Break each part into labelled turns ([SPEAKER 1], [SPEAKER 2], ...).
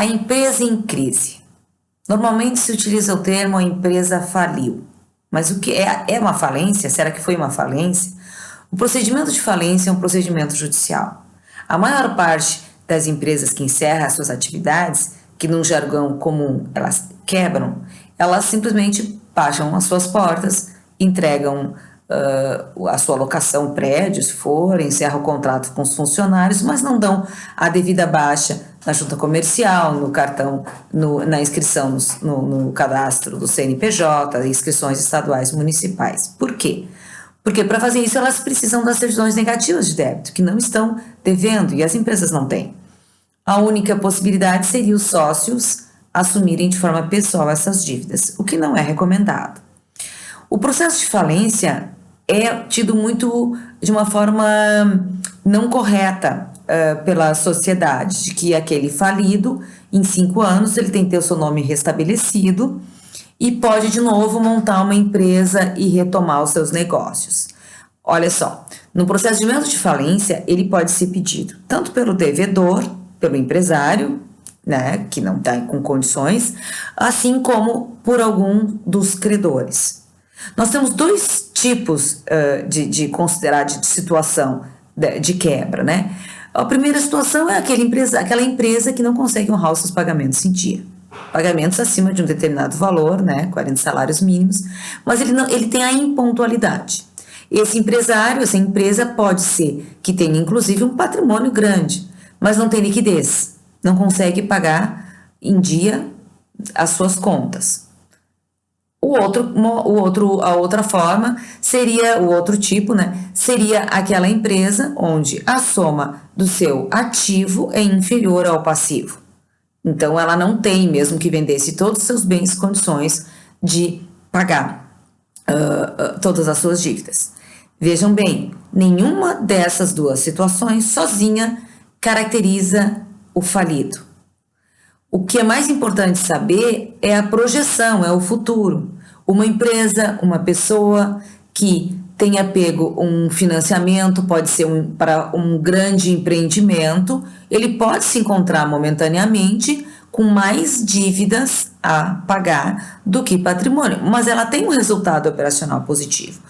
[SPEAKER 1] A empresa em crise. Normalmente se utiliza o termo a empresa faliu. Mas o que é uma falência? Será que foi uma falência? O procedimento de falência é um procedimento judicial. A maior parte das empresas que encerram as suas atividades, que num jargão comum elas quebram, elas simplesmente baixam as suas portas, entregam a sua locação prédio, se for, encerram o contrato com os funcionários, mas não dão a devida baixa na junta comercial, no cartão, na inscrição no cadastro do CNPJ, inscrições estaduais e municipais. Por quê? Porque para fazer isso elas precisam das certidões negativas de débito, que não estão devendo e as empresas não têm. A única possibilidade seria os sócios assumirem de forma pessoal essas dívidas, o que não é recomendado. O processo de falência é tido muito de uma forma não correta pela sociedade, de que aquele falido, em 5 anos, ele tem que ter o seu nome restabelecido e pode de novo montar uma empresa e retomar os seus negócios. Olha só, no procedimento de falência, ele pode ser pedido tanto pelo devedor, pelo empresário, né, que não está com condições, assim como por algum dos credores. Nós temos 2 tipos de considerar de situação de quebra, né? A primeira situação é aquela empresa que não consegue honrar os seus pagamentos em dia. Pagamentos acima de um determinado valor, né? 40 salários mínimos, mas ele tem a impontualidade. Esse empresário, essa empresa pode ser que tenha inclusive um patrimônio grande, mas não tem liquidez, não consegue pagar em dia as suas contas. A outra forma seria, o outro tipo, né, seria aquela empresa onde a soma do seu ativo é inferior ao passivo. Então, ela não tem, mesmo que vendesse todos os seus bens, condições de pagar todas as suas dívidas. Vejam bem, nenhuma dessas 2 situações sozinha caracteriza o falido. O que é mais importante saber é a projeção, é o futuro. Uma empresa, uma pessoa que tenha pego um financiamento, pode ser para um grande empreendimento, ele pode se encontrar momentaneamente com mais dívidas a pagar do que patrimônio, mas ela tem um resultado operacional positivo.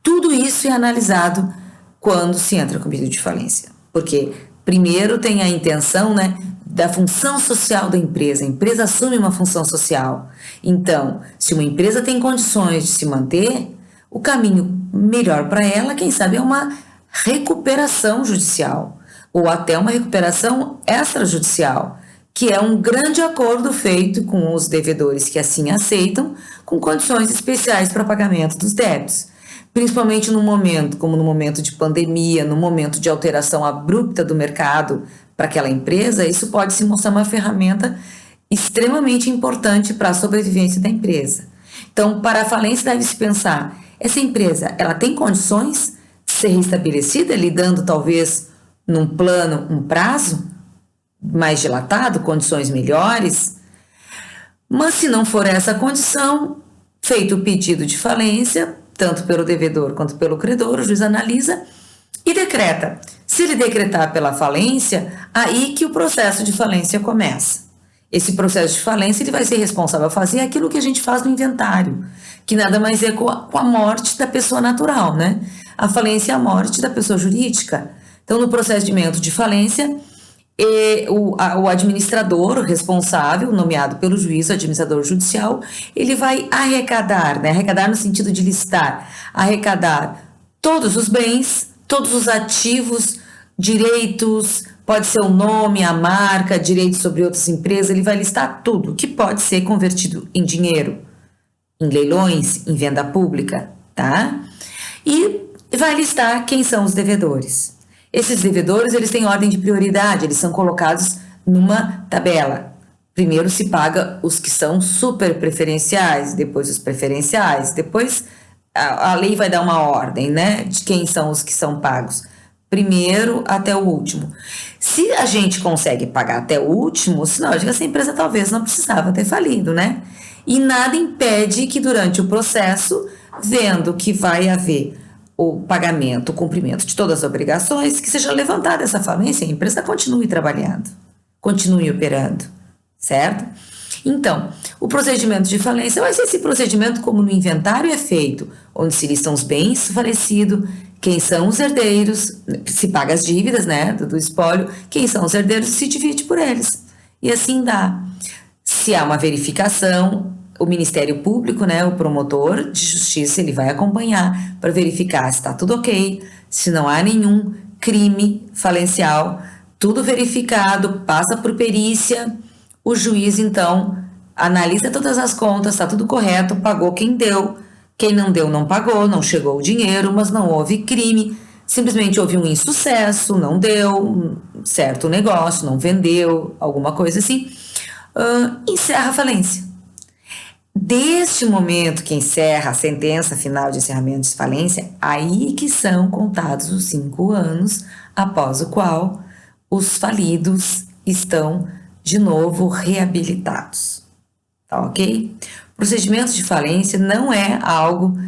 [SPEAKER 1] Tudo isso é analisado quando se entra com pedido de falência, porque primeiro tem a intenção, né, da função social da empresa. A empresa assume uma função social. Então, se uma empresa tem condições de se manter, o caminho melhor para ela, quem sabe, é uma recuperação judicial ou até uma recuperação extrajudicial, que é um grande acordo feito com os devedores que assim aceitam, com condições especiais para pagamento dos débitos. Principalmente no momento, como no momento de pandemia, no momento de alteração abrupta do mercado para aquela empresa, isso pode se mostrar uma ferramenta extremamente importante para a sobrevivência da empresa. Então, para a falência deve-se pensar, essa empresa, ela tem condições de ser restabelecida, lidando talvez num plano, um prazo mais dilatado, condições melhores? Mas se não for essa condição, feito o pedido de falência, tanto pelo devedor quanto pelo credor, o juiz analisa e decreta. Se ele decretar pela falência, aí que o processo de falência começa. Esse processo de falência ele vai ser responsável a fazer aquilo que a gente faz no inventário, que nada mais é com a morte da pessoa natural, né? A falência é a morte da pessoa jurídica. Então, no procedimento de falência, o administrador, o responsável, nomeado pelo juiz, o administrador judicial, ele vai arrecadar, né? Arrecadar no sentido de listar, arrecadar todos os bens, todos os ativos, direitos, pode ser o nome, a marca, direitos sobre outras empresas, ele vai listar tudo que pode ser convertido em dinheiro, em leilões, em venda pública, tá? E vai listar quem são os devedores. Esses devedores, eles têm ordem de prioridade, eles são colocados numa tabela. Primeiro se paga os que são super preferenciais, depois os preferenciais, depois a lei vai dar uma ordem, né, de quem são os que são pagos, primeiro até o último. Se a gente consegue pagar até o último, sinal de que essa empresa talvez não precisava ter falido, né? E nada impede que durante o processo, vendo que vai haver o pagamento, o cumprimento de todas as obrigações, que seja levantada essa falência e a empresa continue trabalhando, continue operando, certo? Então, o procedimento de falência vai ser esse procedimento como no inventário é feito, onde se listam os bens falecidos, quem são os herdeiros, se paga as dívidas, né, do espólio, quem são os herdeiros se divide por eles. E assim dá. Se há uma verificação, o Ministério Público, né, o promotor de justiça, ele vai acompanhar para verificar se está tudo ok, se não há nenhum crime falencial, tudo verificado, passa por perícia, o juiz então analisa todas as contas, está tudo correto, pagou quem deu, quem não deu não pagou, não chegou o dinheiro, mas não houve crime, simplesmente houve um insucesso, não deu um certo negócio, não vendeu, alguma coisa assim, encerra a falência. Deste momento que encerra a sentença final de encerramento de falência, aí que são contados os 5 anos após o qual os falidos estão de novo reabilitados. Tá ok? Procedimento de falência não é algo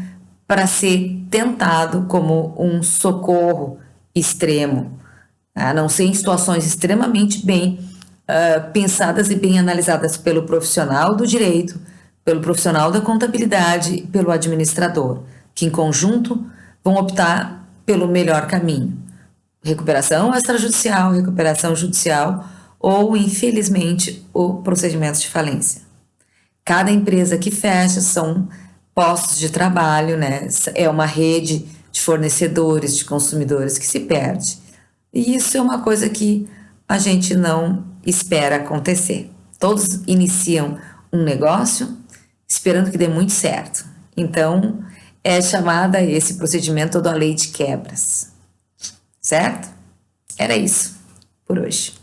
[SPEAKER 1] para ser tentado como um socorro extremo, a não ser em situações extremamente bem pensadas e bem analisadas pelo profissional do direito, pelo profissional da contabilidade e pelo administrador, que em conjunto vão optar pelo melhor caminho. Recuperação extrajudicial, recuperação judicial ou, infelizmente, o procedimento de falência. Cada empresa que fecha são postos de trabalho, né? É uma rede de fornecedores, de consumidores que se perde. E isso é uma coisa que a gente não espera acontecer. Todos iniciam um negócio esperando que dê muito certo. Então, é chamada esse procedimento da lei de quebras. Certo? Era isso por hoje.